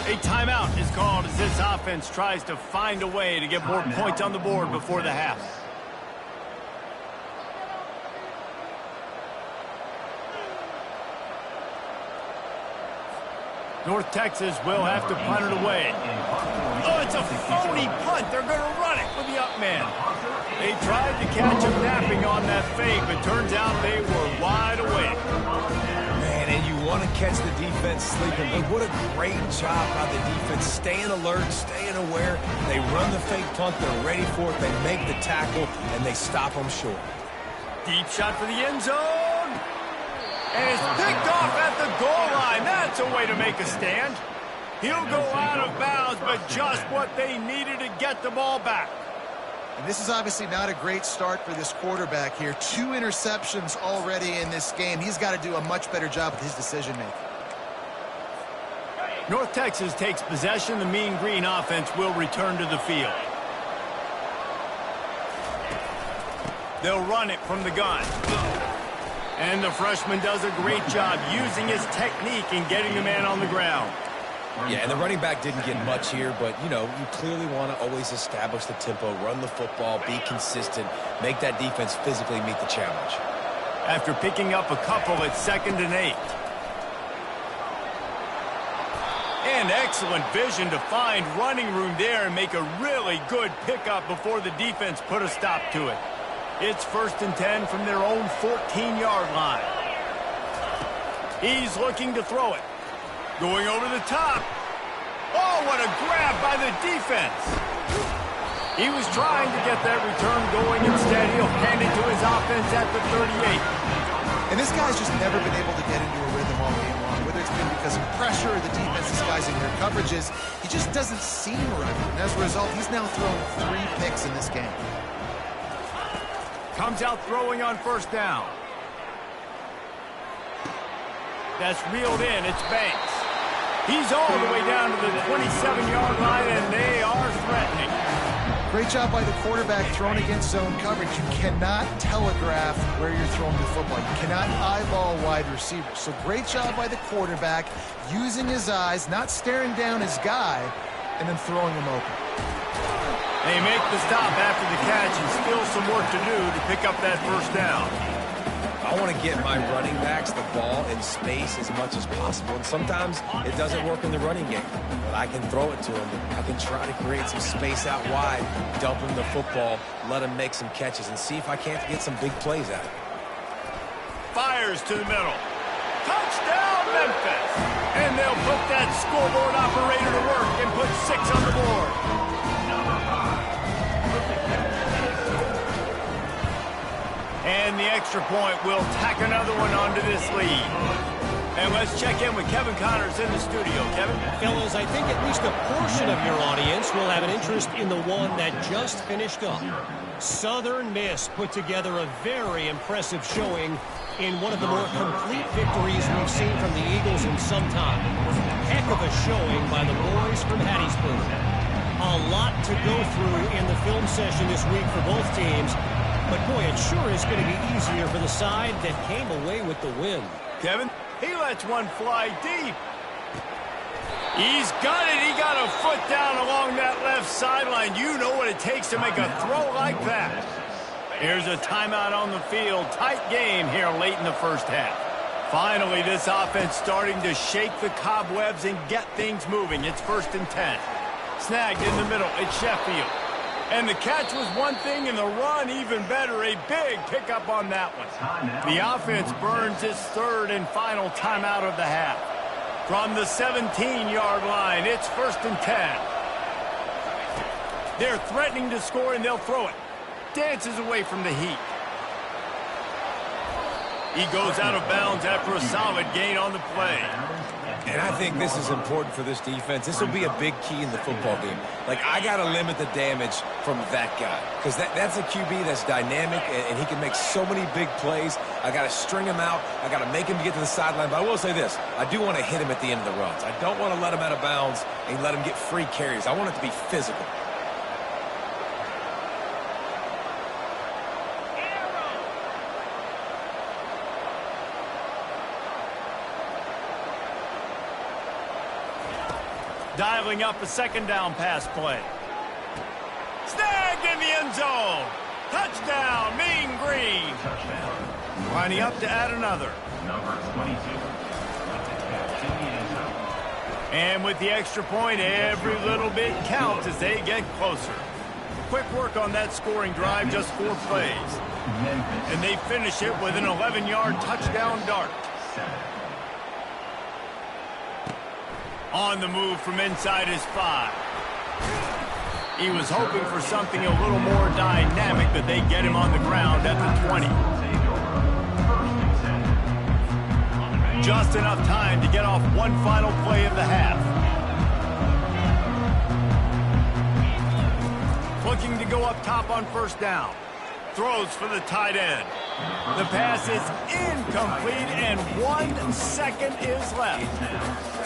A timeout is called as this offense tries to find a way to get more points on the board before the half. North Texas will have to punt it away. Oh, it's a phony punt. They're going to run it with the up man. They tried to catch him napping on that fake, but turns out they were wide awake. Man, and you want to catch the defense sleeping, but what a great job by the defense. Staying alert, staying aware. They run the fake punt. They're ready for it. They make the tackle, and they stop them short. Deep shot for the end zone. And it's picked off at the goal line. That's a way to make a stand. He'll go out of bounds, but just what they needed to get the ball back. And this is obviously not a great start for this quarterback here. 2 interceptions already in this game. He's got to do a much better job with his decision-making. North Texas takes possession. The Mean Green offense will return to the field. They'll run it from the gun. And the freshman does a great job using his technique and getting the man on the ground. Yeah, and the running back didn't get much here, but, you know, you clearly want to always establish the tempo, run the football, be consistent, make that defense physically meet the challenge. After picking up a couple at 2nd and 8. And excellent vision to find running room there and make a really good pickup before the defense put a stop to it. It's 1st and 10 from their own 14-yard line. He's looking to throw it. Going over the top. Oh, what a grab by the defense. He was trying to get that return going. Instead, he'll hand it to his offense at the 38. And this guy's just never been able to get into a rhythm all game long. Whether it's been because of pressure or the defense disguising their coverages, he just doesn't seem right. And as a result, he's now thrown 3 picks in this game. Comes out throwing on 1st down. That's reeled in. It's Banks. He's all the way down to the 27-yard line, and they are threatening. Great job by the quarterback throwing against zone coverage. You cannot telegraph where you're throwing the football. You cannot eyeball wide receivers. So great job by the quarterback using his eyes, not staring down his guy, and then throwing him open. They make the stop after the catch and still some work to do to pick up that 1st down. I want to get my running backs the ball in space as much as possible, and sometimes it doesn't work in the running game. But I can throw it to him. I can try to create some space out wide, dump him the football, let him make some catches, and see if I can't get some big plays out of it. Fires to the middle. Touchdown, Memphis! And they'll put that scoreboard operator to work and put 6 on the board. And the extra point will tack another one onto this lead. And let's check in with Kevin Connors in the studio. Kevin? Fellas, I think at least a portion of your audience will have an interest in the one that just finished up. Southern Miss put together a very impressive showing in one of the more complete victories we've seen from the Eagles in some time. Heck of a showing by the boys from Hattiesburg. A lot to go through in the film session this week for both teams. But, boy, it sure is going to be easier for the side that came away with the win. Kevin, he lets one fly deep. He's got it. He got a foot down along that left sideline. You know what it takes to make a throw like that. Here's a timeout on the field. Tight game here late in the 1st half. Finally, this offense starting to shake the cobwebs and get things moving. It's 1st and 10. Snagged in the middle. It's Sheffield. And the catch was one thing, and the run even better. A big pickup on that one. The offense burns its 3rd and final timeout of the half. From the 17-yard line, it's 1st and 10. They're threatening to score, and they'll throw it. Dances away from the heat. He goes out of bounds after a solid gain on the play. And And I think this is important for this defense. This will be a big key in the football game. Like, I got to limit the damage from that guy because that's a QB that's dynamic, and he can make so many big plays. I got to string him out. I got to make him get to the sideline. But I will say this. I do want to hit him at the end of the runs. I don't want to let him out of bounds and let him get free carries. I want it to be physical. Dialing up a second down pass play. Snagged in the end zone. Touchdown, Mean Green. Lining up to add another. Number 22. And with the extra point, every little bit counts as they get closer. Quick work on that scoring drive, just 4 plays. And they finish it with an 11-yard touchdown dart. On the move from inside his 5. He was hoping for something a little more dynamic, but they get him on the ground at the 20. Just enough time to get off one final play of the half. Looking to go up top on first down. Throws for the tight end. The pass is incomplete, and 1 second is left.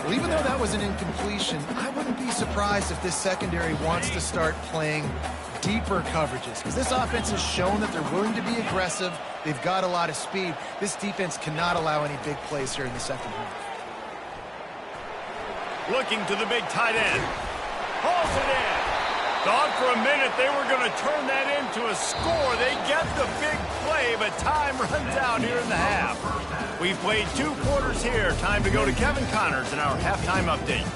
Well, even though that was an incompletion, I wouldn't be surprised if this secondary wants to start playing deeper coverages, because this offense has shown that they're willing to be aggressive. They've got a lot of speed. This defense cannot allow any big plays here in the second half. Looking to the big tight end. Hauls it in. Thought for a minute they were going to turn that into a score. They get the big play, but time runs out here in the half. We've played 2 quarters here. Time to go to Kevin Connors in our halftime update.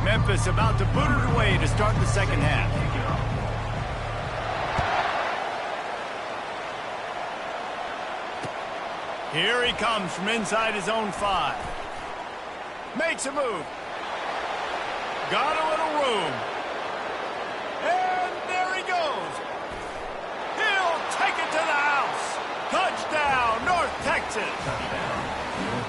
Memphis about to boot it away to start the second half. Here he comes from inside his own 5. Makes a move. Got a little room. And there he goes. He'll take it to the house. Touchdown, North Texas.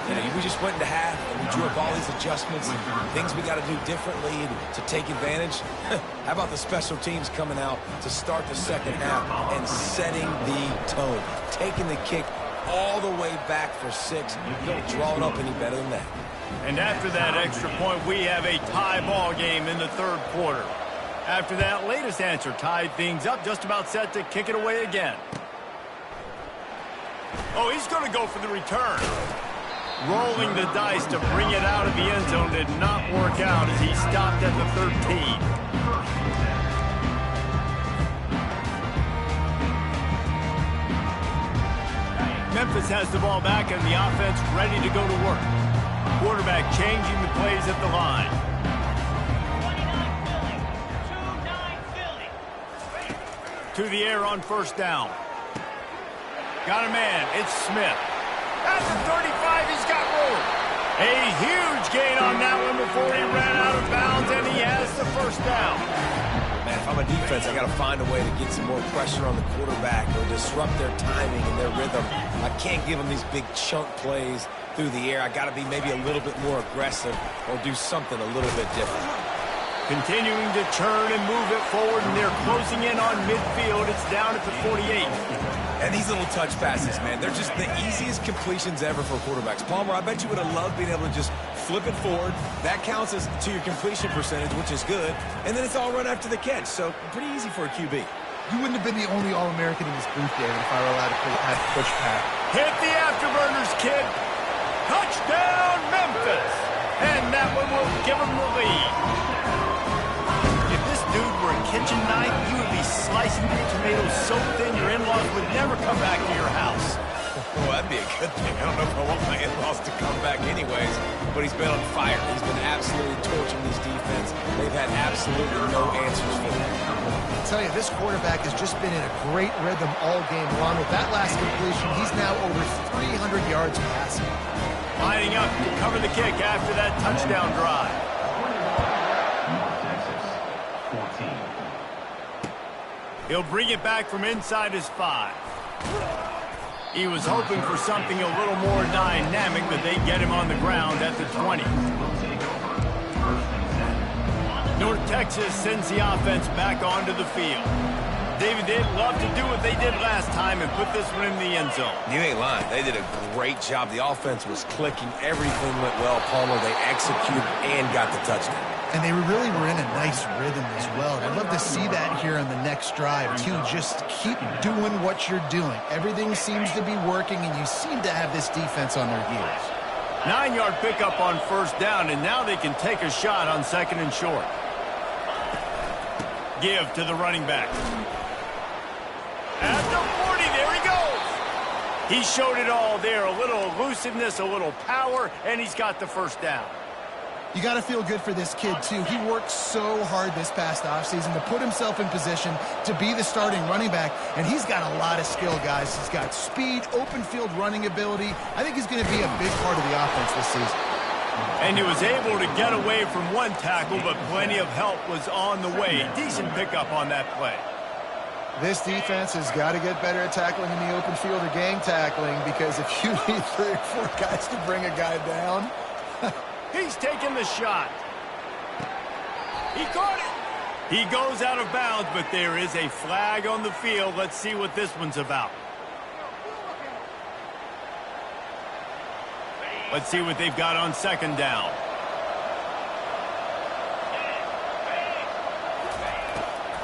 You know, we just went into half, and we drew up all these adjustments and things we got to do differently to take advantage. How about the special teams coming out to start the second half and setting the tone, taking the kick all the way back for 6. You don't draw it up any better than that. And after that extra point, we have a tie ball game in the 3rd quarter. After that latest answer tied things up, just about set to kick it away again. Oh, he's going to go for the return. Rolling the dice to bring it out of the end zone did not work out as he stopped at the 13. Memphis has the ball back and the offense ready to go to work. Quarterback changing the plays at the line. 29 Philly. To the air on first down. Got a man. It's Smith. At the 35, he's got room. A huge gain on that one before he ran out of bounds, and he has the first down. Man, if I'm a defense, I got to find a way to get some more pressure on the quarterback or disrupt their timing and their rhythm. I can't give them these big chunk plays through the air. I got to be maybe a little bit more aggressive or do something a little bit different. Continuing to turn and move it forward, and they're closing in on midfield. It's down at the 48. And these little touch passes, man, they're just the easiest completions ever for quarterbacks. Palmer, I bet you would have loved being able to just flip it forward. That counts as to your completion percentage, which is good. And then it's all run after the catch, so pretty easy for a QB. You wouldn't have been the only All-American in this booth, David, if I were allowed to push pass. Hit the afterburners, kid. Touchdown, Memphis. And that one will give them the lead. If this dude were a kitchen knife, you would be slicing your tomatoes so thin your in-laws would never come back to your house. Well, that'd be a good thing. I don't know if I want my in-laws to come back anyways, but he's been on fire. He's been absolutely torching this defense. They've had absolutely no answers for him. I tell you, this quarterback has just been in a great rhythm all game long. With that last completion, he's now over 300 yards passing. Lining up to cover the kick after that touchdown drive. He'll bring it back from inside his 5. He was hoping for something a little more dynamic, but they get him on the ground at the 20. North Texas sends the offense back onto the field. David, they'd love to do what they did last time and put this one in the end zone. You ain't lying. They did a great job. The offense was clicking. Everything went well. Palmer, they executed and got the touchdown. And they really were in a nice rhythm as well. I'd love to see that here on the next drive, too. Just keep doing what you're doing. Everything seems to be working, and you seem to have this defense on their heels. 9-yard pickup on first down, and now they can take a shot on second and short. Give to the running back. At the 40, there he goes. He showed it all there. A little elusiveness, a little power, and he's got the first down. You got to feel good for this kid, too. He worked so hard this past offseason to put himself in position to be the starting running back, and he's got a lot of skill, guys. He's got speed, open field running ability. I think he's going to be a big part of the offense this season. And he was able to get away from one tackle, but plenty of help was on the way. Decent pickup on that play. This defense has got to get better at tackling in the open field or gang tackling, because if you need 3 or 4 guys to bring a guy down... He's taking the shot. He caught it. He goes out of bounds, but there is a flag on the field. Let's see what this one's about. Let's see what they've got on second down.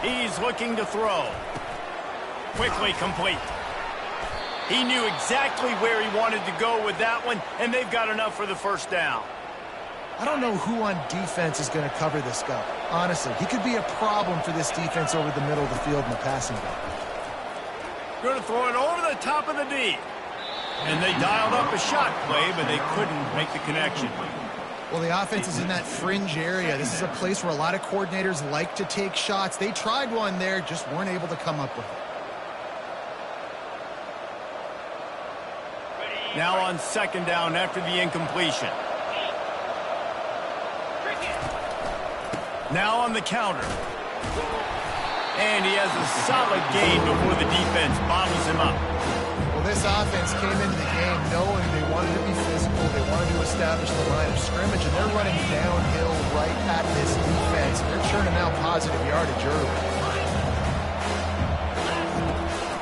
He's looking to throw. Quickly complete. He knew exactly where he wanted to go with that one, and they've got enough for the first down. I don't know who on defense is going to cover this guy. Honestly, he could be a problem for this defense over the middle of the field in the passing game. Going to throw it over the top of the D. And they dialed up a shot play, but they couldn't make the connection. Well, the offense is in that fringe area. This is a place where a lot of coordinators like to take shots. They tried one there, just weren't able to come up with it. Now on second down after the incompletion. Now on the counter. And he has a solid gain before the defense bottles him up. Well, this offense came into the game knowing they wanted to be physical. They wanted to establish the line of scrimmage, and they're running downhill right at this defense. They're churning out positive yardage early.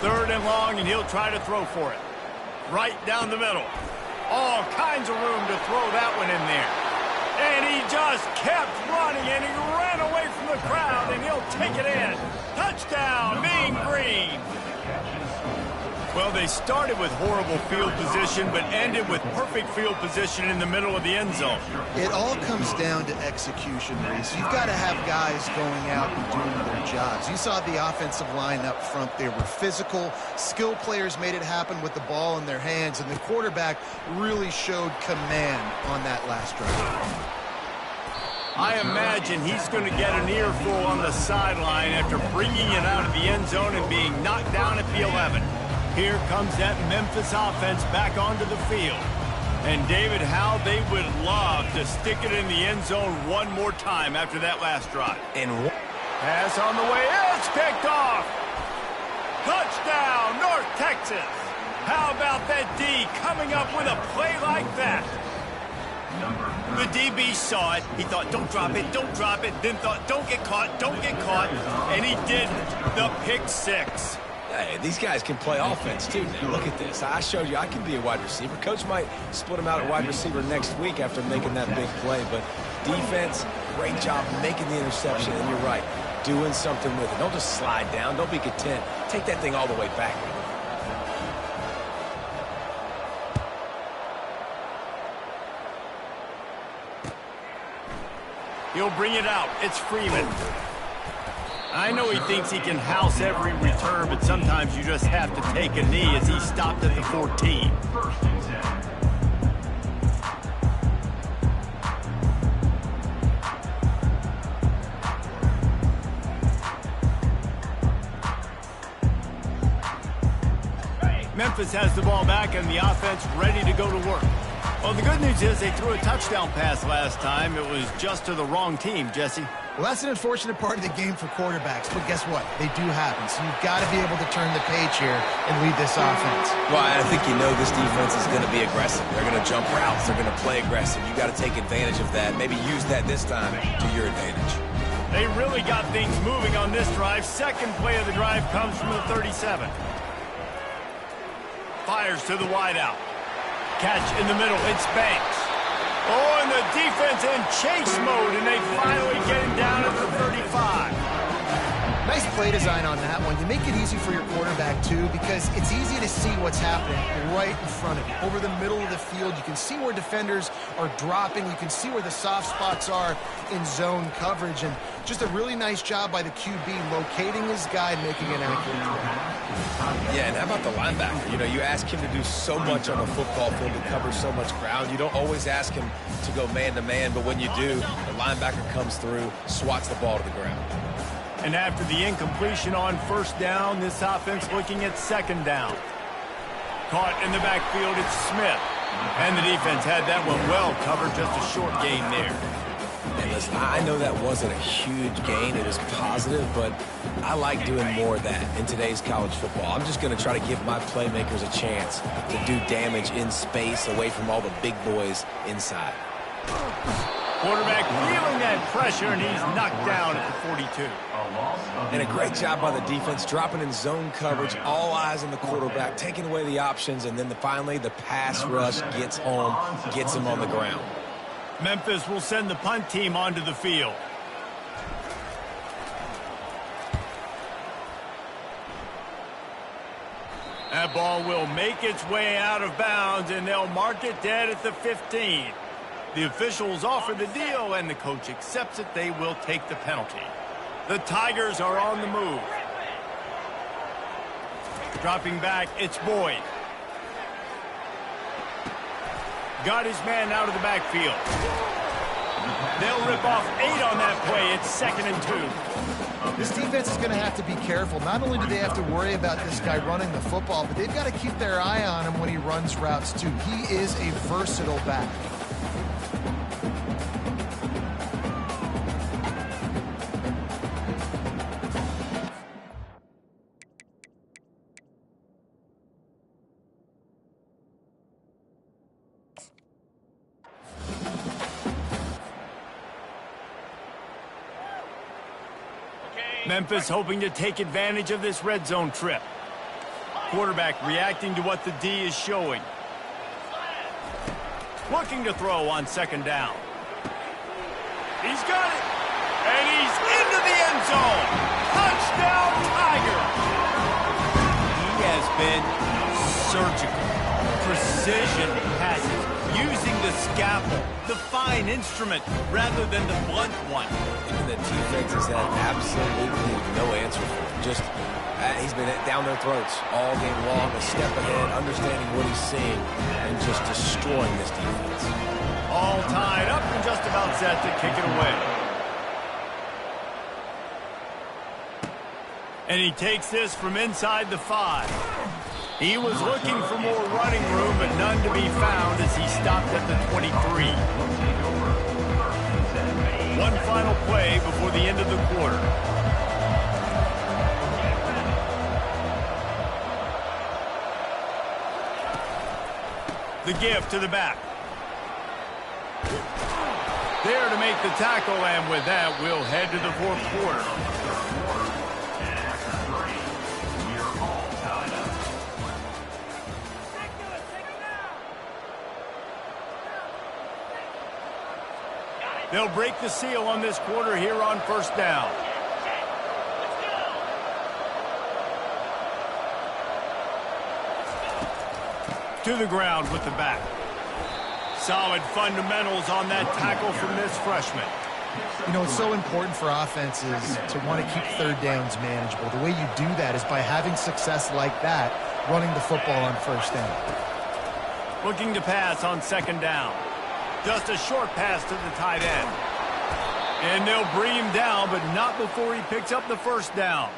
Third and long, and he'll try to throw for it. Right down the middle. All kinds of room to throw that one in there. And he just kept running, and he ran away from the crowd, and he'll take it in. Touchdown, Mean Green. Well, they started with horrible field position, but ended with perfect field position in the middle of the end zone. It all comes down to execution, Reese. You've got to have guys going out and doing their jobs. You saw the offensive line up front. They were physical. Skill players made it happen with the ball in their hands, and the quarterback really showed command on that last drive. I imagine he's going to get an earful on the sideline after bringing it out of the end zone and being knocked down at the 11. Here comes that Memphis offense back onto the field. And David, how they would love to stick it in the end zone one more time after that last drive. And pass on the way. It's picked off. Touchdown, North Texas. How about that D coming up with a play like that? The DB saw it. He thought, don't drop it, don't drop it. Then thought, don't get caught, don't get caught. And he did the pick six. hey, these guys can play offense too now. Look at this. I showed you I can be a wide receiver. Coach might split him out at wide receiver next week after making that big play. But defense, great job making the interception. And you're right, doing something with it. Don't just slide down. Don't be content. Take that thing all the way back. He'll bring it out. It's Freeman. I know he thinks he can house every return, but sometimes you just have to take a knee as he stopped at the 14. Memphis has the ball back and the offense ready to go to work. Well, the good news is they threw a touchdown pass last time. It was just to the wrong team, Jesse. Well, that's an unfortunate part of the game for quarterbacks, but guess what? They do happen, so you've got to be able to turn the page here and lead this offense. Well, I think you know this defense is going to be aggressive. They're going to jump routes. They're going to play aggressive. You got to take advantage of that. Maybe use that this time to your advantage. They really got things moving on this drive. Second play of the drive comes from the 37. Fires to the wideout. Catch in the middle. It's Banks. Oh, and the defense in chase mode, and they finally get him down at the 35. Nice play design on that one. You make it easy for your quarterback, too, because it's easy to see what's happening right in front of you. Over the middle of the field, you can see where defenders are dropping. You can see where the soft spots are in zone coverage. And just a really nice job by the QB locating his guy and making an accurate throw. Yeah, and how about the linebacker? You know, you ask him to do so much on the football field to cover so much ground. You don't always ask him to go man-to-man, but when you do, the linebacker comes through, swats the ball to the ground. And after the incompletion on first down, this offense looking at second down. Caught in the backfield, it's Smith. And the defense had that one well covered, just a short gain there. And listen, I know that wasn't a huge gain. It was positive, but I like doing more of that in today's college football. I'm just going to try to give my playmakers a chance to do damage in space away from all the big boys inside. Quarterback feeling that pressure, and he's knocked down at the 42. And a great job by the defense, dropping in zone coverage, all eyes on the quarterback, taking away the options, and then finally the pass rush gets home, gets him on the ground. Memphis will send the punt team onto the field. That ball will make its way out of bounds, and they'll mark it dead at the 15. The officials offer the deal, and the coach accepts it. They will take the penalty. The Tigers are on the move. Dropping back, it's Boyd. Got his man out of the backfield. They'll rip off 8 on that play. It's 2nd and 2. This defense is going to have to be careful. Not only do they have to worry about this guy running the football, but they've got to keep their eye on him when he runs routes, too. He is a versatile back. Memphis hoping to take advantage of this red zone trip. Quarterback reacting to what the D is showing. Looking to throw on second down. He's got it. And he's into the end zone. Touchdown, Tigers. He has been surgical. Precision passes. Using the scalpel, the fine instrument, rather than the blunt one. And the defense has had absolutely no answer for him. Just, he's been down their throats all game long, a step ahead, understanding what he's seeing, and just destroying this defense. All tied up and just about set to kick it away. And he takes this from inside the 5. He was looking for more running room, but none to be found as he stopped at the 23. One final play before the end of the quarter. The give to the back. There to make the tackle, and with that, we'll head to the 4th quarter. They'll break the seal on this quarter here on first down. To the ground with the back. Solid fundamentals on that tackle from this freshman. You know, it's so important for offenses to want to keep third downs manageable. The way you do that is by having success like that, running the football on first down. Looking to pass on second down. Just a short pass to the tight end. And they'll bring him down, but not before he picks up the first down.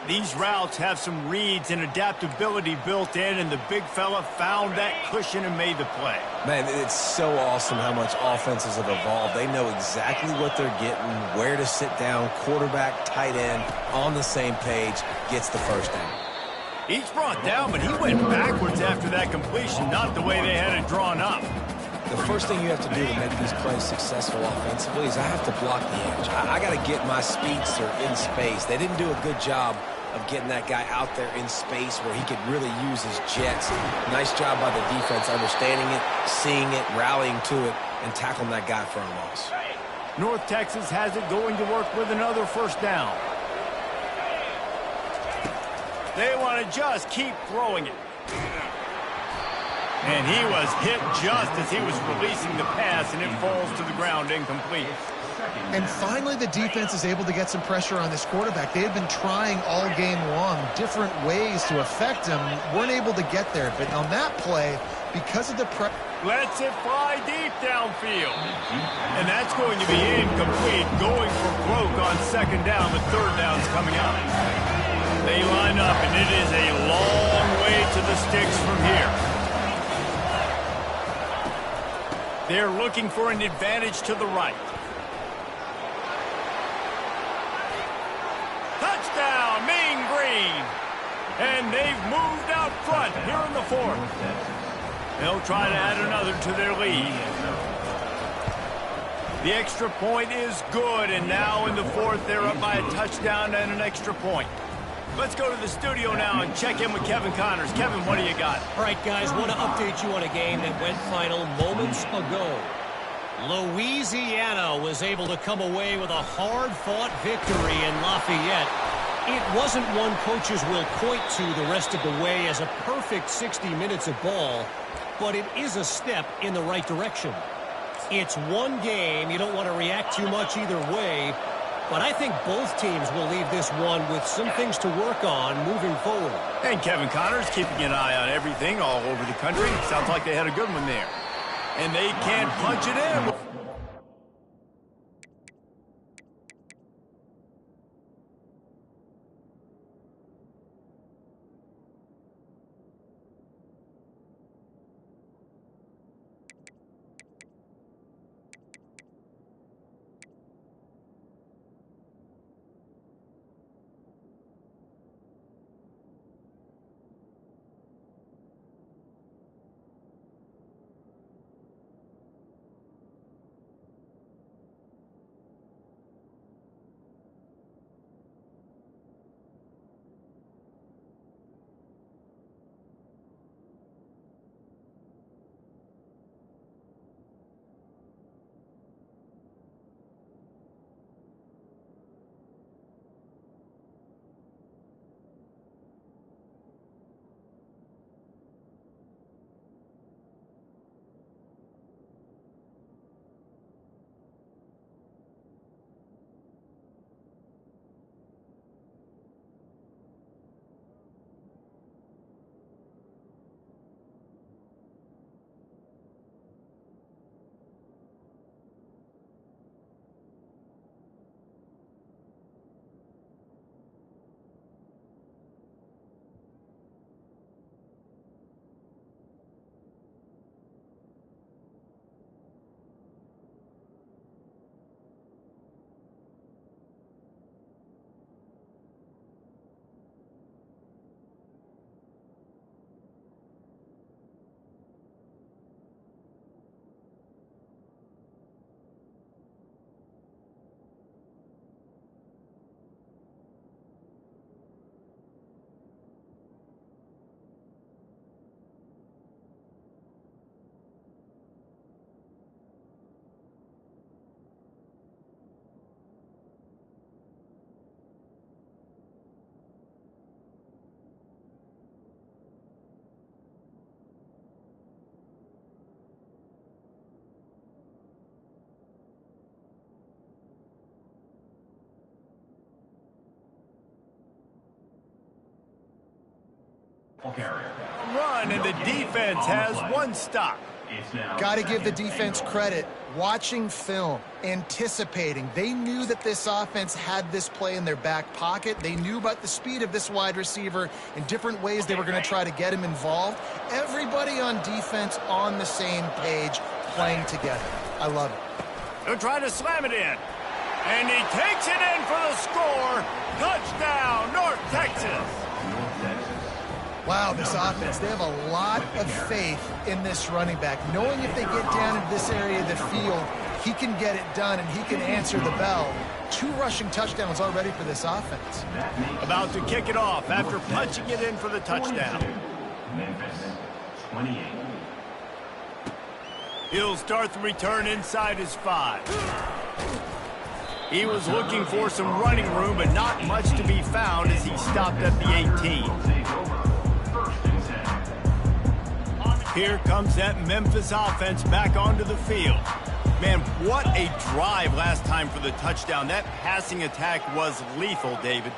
These routes have some reads and adaptability built in, and the big fella found that cushion and made the play. Man, it's so awesome how much offenses have evolved. They know exactly what they're getting, where to sit down, quarterback, tight end, on the same page, gets the first down. Each brought down, but he went backwards after that completion, not the way they had it drawn up. The first thing you have to do to make these plays successful offensively is I have to block the edge. I got to get my speedster in space. They didn't do a good job of getting that guy out there in space where he could really use his jets. Nice job by the defense understanding it, seeing it, rallying to it, and tackling that guy for a loss. North Texas has it going to work with another first down. They want to just keep throwing it. And he was hit just as he was releasing the pass, and it falls to the ground incomplete. And finally, the defense is able to get some pressure on this quarterback. They had been trying all game long different ways to affect him, weren't able to get there. But on that play, because of the pressure... Lets it fly deep downfield. And that's going to be incomplete, going for broke on second down. The third down's coming out. They line up, and it is a long way to the sticks from here. They're looking for an advantage to the right. Touchdown, Mean Green. And they've moved out front here in the fourth. They'll try to add another to their lead. The extra point is good, and now in the fourth, they're up by a touchdown and an extra point. Let's go to the studio now and check in with Kevin Connors. Kevin, what do you got? All right, guys, want to update you on a game that went final moments ago. Louisiana was able to come away with a hard-fought victory in Lafayette. It wasn't one coaches will point to the rest of the way as a perfect 60 minutes of ball, but it is a step in the right direction. It's one game. You don't want to react too much either way, but I think both teams will leave this one with some things to work on moving forward. And Kevin Connors keeping an eye on everything all over the country. Sounds like they had a good one there. And they can't punch it in. Run, and the defense has one stop. Got to give the defense credit. Watching film, anticipating. They knew that this offense had this play in their back pocket. They knew about the speed of this wide receiver and different ways they were going to try to get him involved. Everybody on defense on the same page, playing together. I love it. He'll try to slam it in. And he takes it in for the score. Touchdown, North Texas. Wow, this offense, they have a lot of faith in this running back. Knowing if they get down into this area of the field, he can get it done and he can answer the bell. 2 rushing touchdowns already for this offense. About to kick it off after punching it in for the touchdown. Memphis, 28. He'll start the return inside his 5. He was looking for some running room, but not much to be found as he stopped at the 18. Here comes that Memphis offense back onto the field. Man, what a drive last time for the touchdown. That passing attack was lethal, David.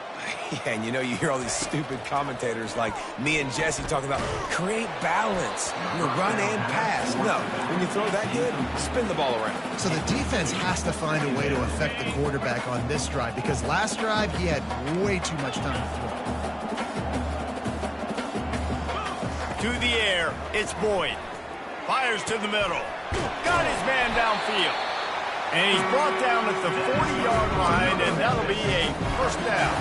Yeah, and you know, you hear all these stupid commentators like me and Jesse talking about create balance, run and pass. No, when you throw that good, spin the ball around. So the defense has to find a way to affect the quarterback on this drive because last drive he had way too much time to throw. To the air, it's Boyd. Fires to the middle. Got his man downfield. And he's brought down at the 40-yard line, and that'll be a first down.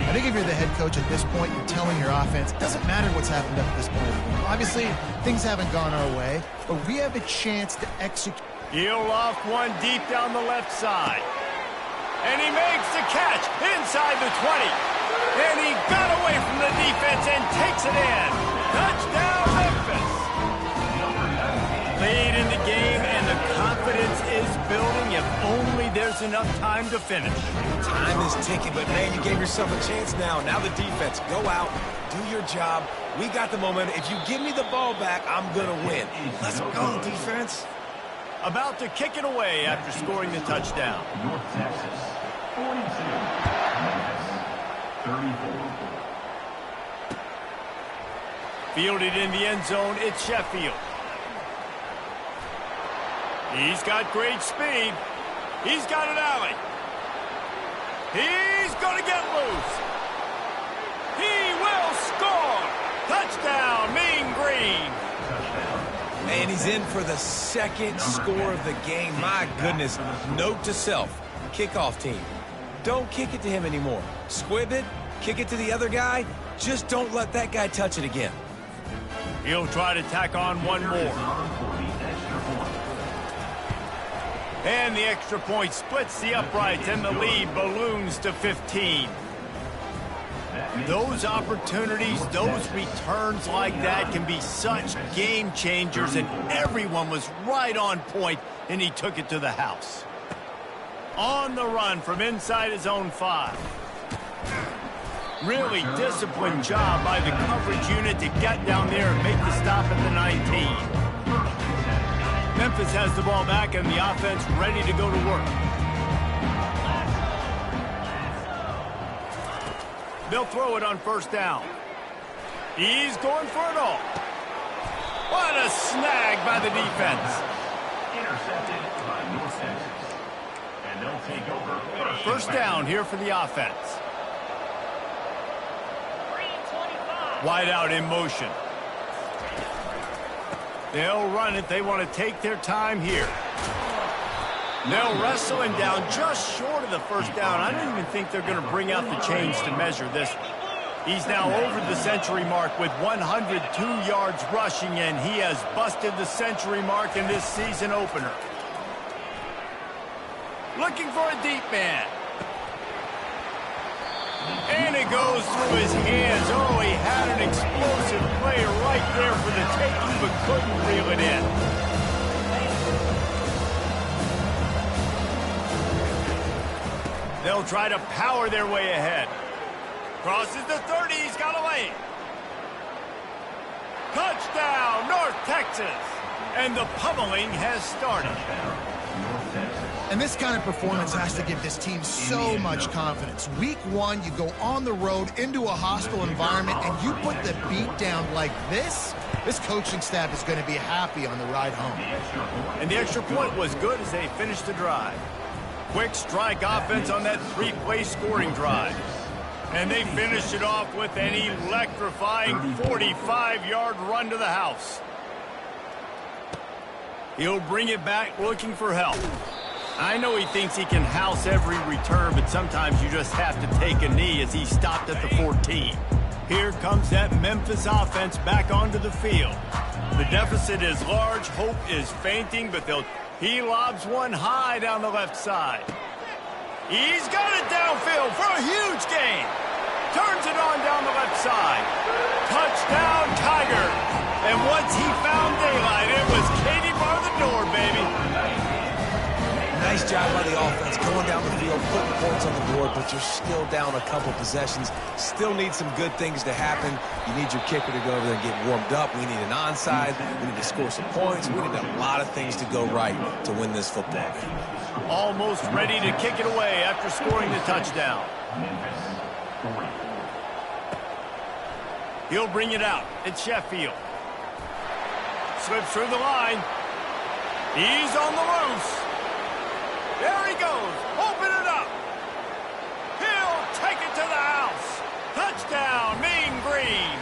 I think if you're the head coach at this point, you're telling your offense, it doesn't matter what's happened up to this point of the game. Obviously, things haven't gone our way, but we have a chance to execute. He'll loft one deep down the left side. And he makes the catch inside the 20. And he got away from the defense and takes it in. Touchdown, Memphis. Lead in the game, and the confidence is building if only there's enough time to finish. Time is ticking, but man, you gave yourself a chance now. Now the defense, go out, do your job. We got the momentum. If you give me the ball back, I'm going to win. Let's go, defense. About to kick it away after scoring the touchdown. North Texas, 42. Memphis, 34. Fielded in the end zone, it's Sheffield. He's got great speed. He's got an alley. He's going to get loose. He will score. Touchdown, Mean Green. And he's in for the second score of the game. My goodness. Note to self, kickoff team. Don't kick it to him anymore. Squib it, kick it to the other guy. Just don't let that guy touch it again. He'll try to tack on one more. And the extra point splits the uprights, and the lead balloons to 15. Those opportunities, those returns like that can be such game changers, and everyone was right on point, and he took it to the house. On the run from inside his own 5. Really disciplined job by the coverage unit to get down there and make the stop at the 19. Memphis has the ball back and the offense ready to go to work. They'll throw it on first down. He's going for it all. What a snag by the defense. Intercepted by North Texas. And they'll take over. First down here for the offense. Wide out in motion. They'll run it. They want to take their time here. They'll wrestle him down just short of the first down. I don't even think they're going to bring out the chains to measure this one. He's now over the century mark with 102 yards rushing, and he has busted the century mark in this season opener. Looking for a deep man. And it goes through his hands. Oh, he had an explosive player right there for the taking, but couldn't reel it in. They'll try to power their way ahead. Crosses the 30. He's got a lane. Touchdown, North Texas. And the pummeling has started. And this kind of performance has to give this team so much confidence. Week 1, you go on the road into a hostile environment, and you put the beat down like this. This coaching staff is going to be happy on the ride home. And the extra point was good as they finished the drive. Quick strike offense on that three-play scoring drive. And they finished it off with an electrifying 45-yard run to the house. He'll bring it back looking for help. I know he thinks he can house every return, but sometimes you just have to take a knee as he stopped at the 14. Here comes that Memphis offense back onto the field. The deficit is large. Hope is fainting, but he lobs one high down the left side. He's got it downfield for a huge gain. Turns it on down the left side. Touchdown, Tiger. And once he found daylight, it was Katie bar the door, baby. Nice job by the offense going down the field, putting points on the board, but you're still down a couple possessions. Still need some good things to happen. You need your kicker to go over there and get warmed up. We need an onside. We need to score some points. We need a lot of things to go right to win this football game. Almost ready to kick it away after scoring the touchdown. He'll bring it out. It's Sheffield. Slips through the line. He's on the loose. There he goes. Open it up. He'll take it to the house. Touchdown, Mean Green.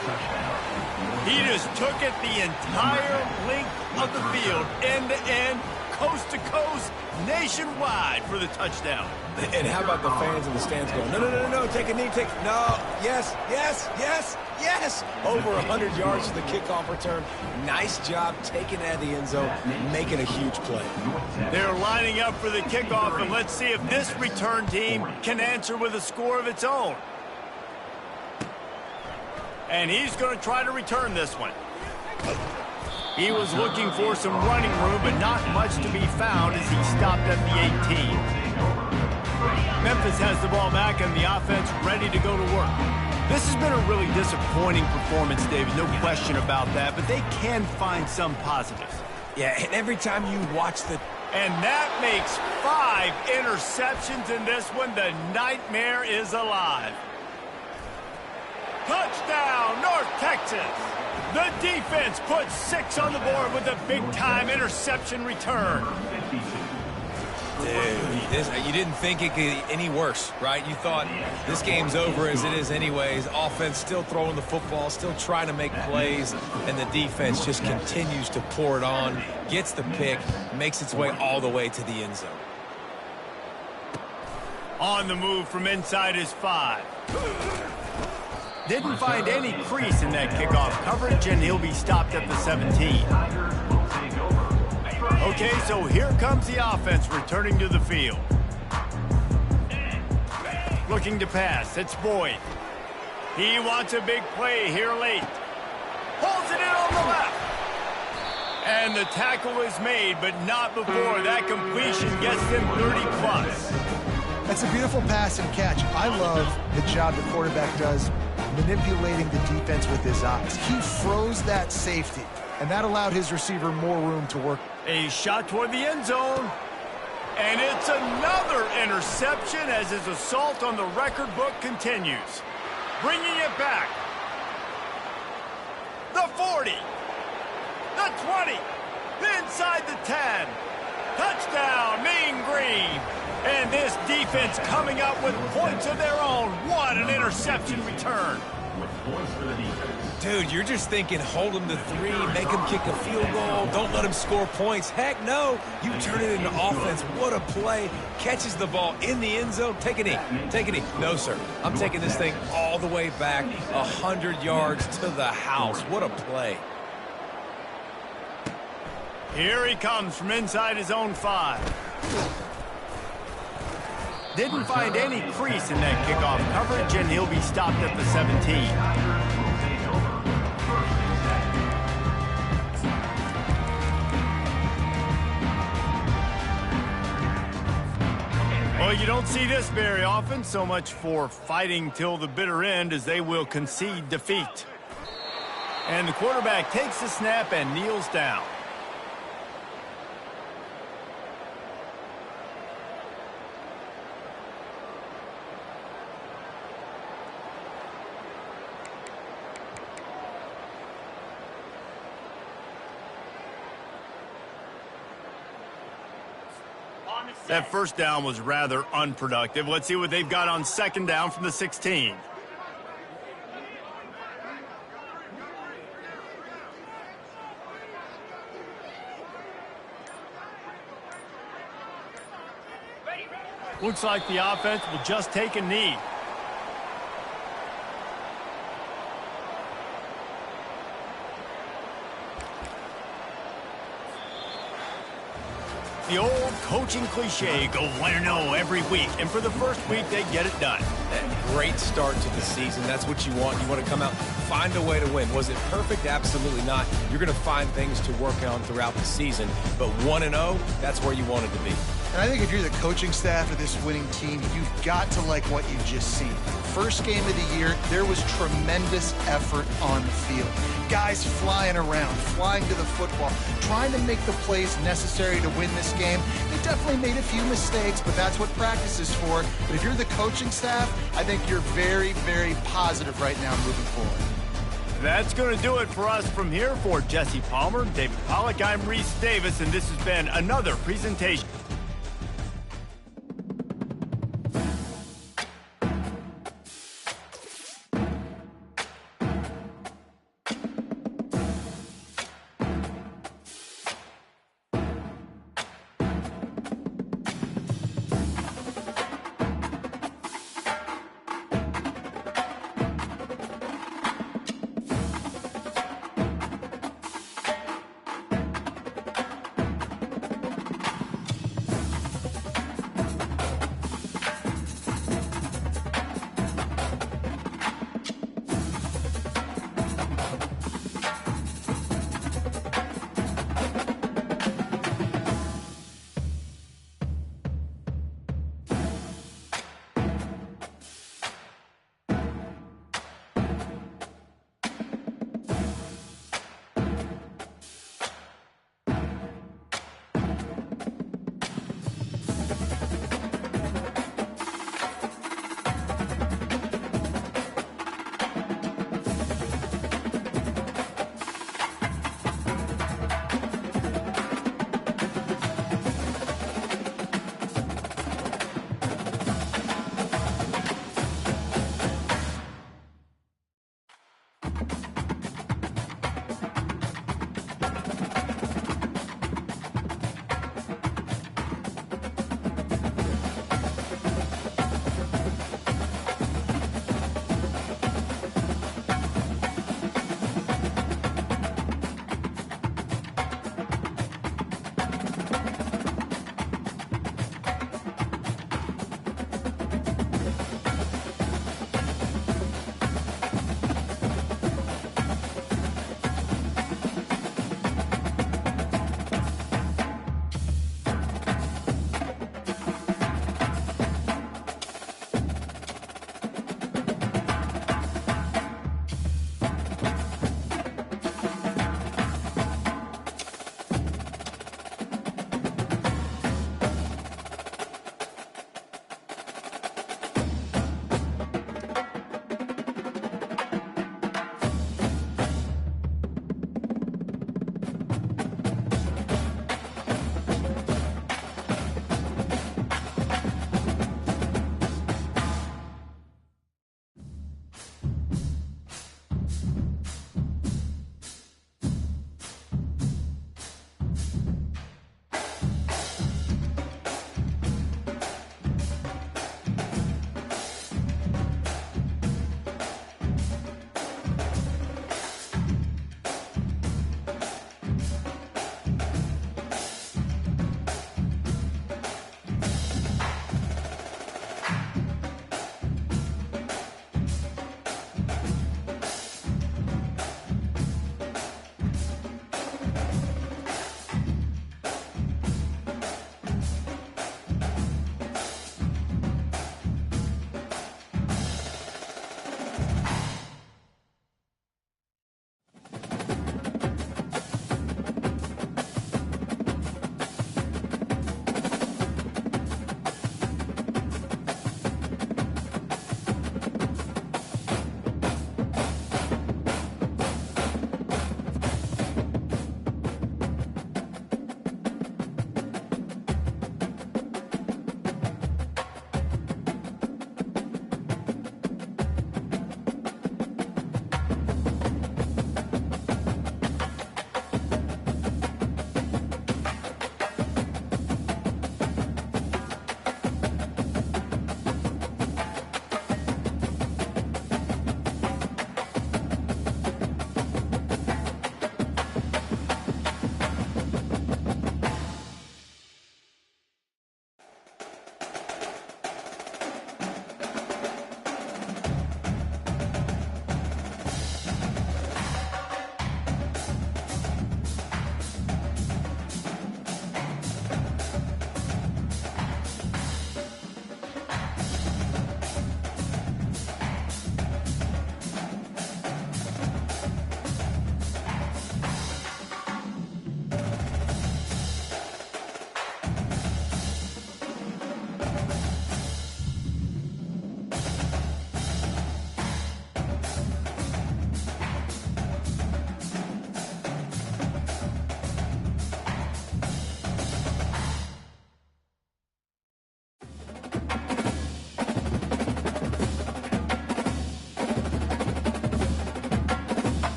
He just took it the entire length of the field, end to end, coast to coast, nationwide for the touchdown. And how about the fans in the stands going, no, no, no, no, take a knee, no, yes, yes, yes, yes. Over 100 yards to the kickoff return. Nice job taking it out of the end zone, making a huge play. They're lining up for the kickoff, and let's see if this return team can answer with a score of its own. And he's going to try to return this one. He was looking for some running room, but not much to be found as he stopped at the 18. Memphis has the ball back and the offense ready to go to work. This has been a really disappointing performance, David, no question about that, but they can find some positives. Yeah, and every time you watch the... And that makes 5 interceptions in this one. The nightmare is alive. Touchdown, North Texas. The defense puts 6 on the board with a big-time interception return. Dude, you didn't think it could get any worse, right? You thought this game's over as it is anyways. Offense still throwing the football, still trying to make plays, and the defense just continues to pour it on, gets the pick, makes its way all the way to the end zone. On the move from inside his 5. Didn't find any crease in that kickoff coverage, and he'll be stopped at the 17. Okay, so here comes the offense returning to the field. Looking to pass, it's Boyd. He wants a big play here late. Holds it in on the left. And the tackle is made, but not before that completion gets them 30-plus. That's a beautiful pass and catch. I love the job the quarterback does manipulating the defense with his eyes. He froze that safety, and that allowed his receiver more room to work. A shot toward the end zone. And it's another interception as his assault on the record book continues. Bringing it back. The 40. The 20. Inside the 10. Touchdown, Mean Green. And this defense coming up with points of their own. What an interception return. Dude, you're just thinking, hold him to 3, make him kick a field goal, don't let him score points. Heck no, you turn it into offense. What a play. Catches the ball in the end zone. Take a knee. Take a knee. No, sir. I'm taking this thing all the way back 100 yards to the house. What a play. Here he comes from inside his own 5. Didn't find any crease in that kickoff coverage, and he'll be stopped at the 17. Well, you don't see this very often. So much for fighting till the bitter end, as they will concede defeat. And the quarterback takes the snap and kneels down. That first down was rather unproductive. Let's see what they've got on second down from the 16. Looks like the offense will just take a knee. The old coaching cliche, go 1-0 every week. And for the first week, they get it done. A great start to the season. That's what you want. You want to come out, find a way to win. Was it perfect? Absolutely not. You're going to find things to work on throughout the season. But 1-0, that's where you want it to be. And I think if you're the coaching staff of this winning team, you've got to like what you've just seen. First game of the year, there was tremendous effort on the field. Guys flying around, flying to the football, trying to make the plays necessary to win this game. They definitely made a few mistakes, but that's what practice is for. But if you're the coaching staff, I think you're very, very positive right now moving forward. That's going to do it for us from here. For Jesse Palmer, David Pollack, I'm Reese Davis, and this has been another presentation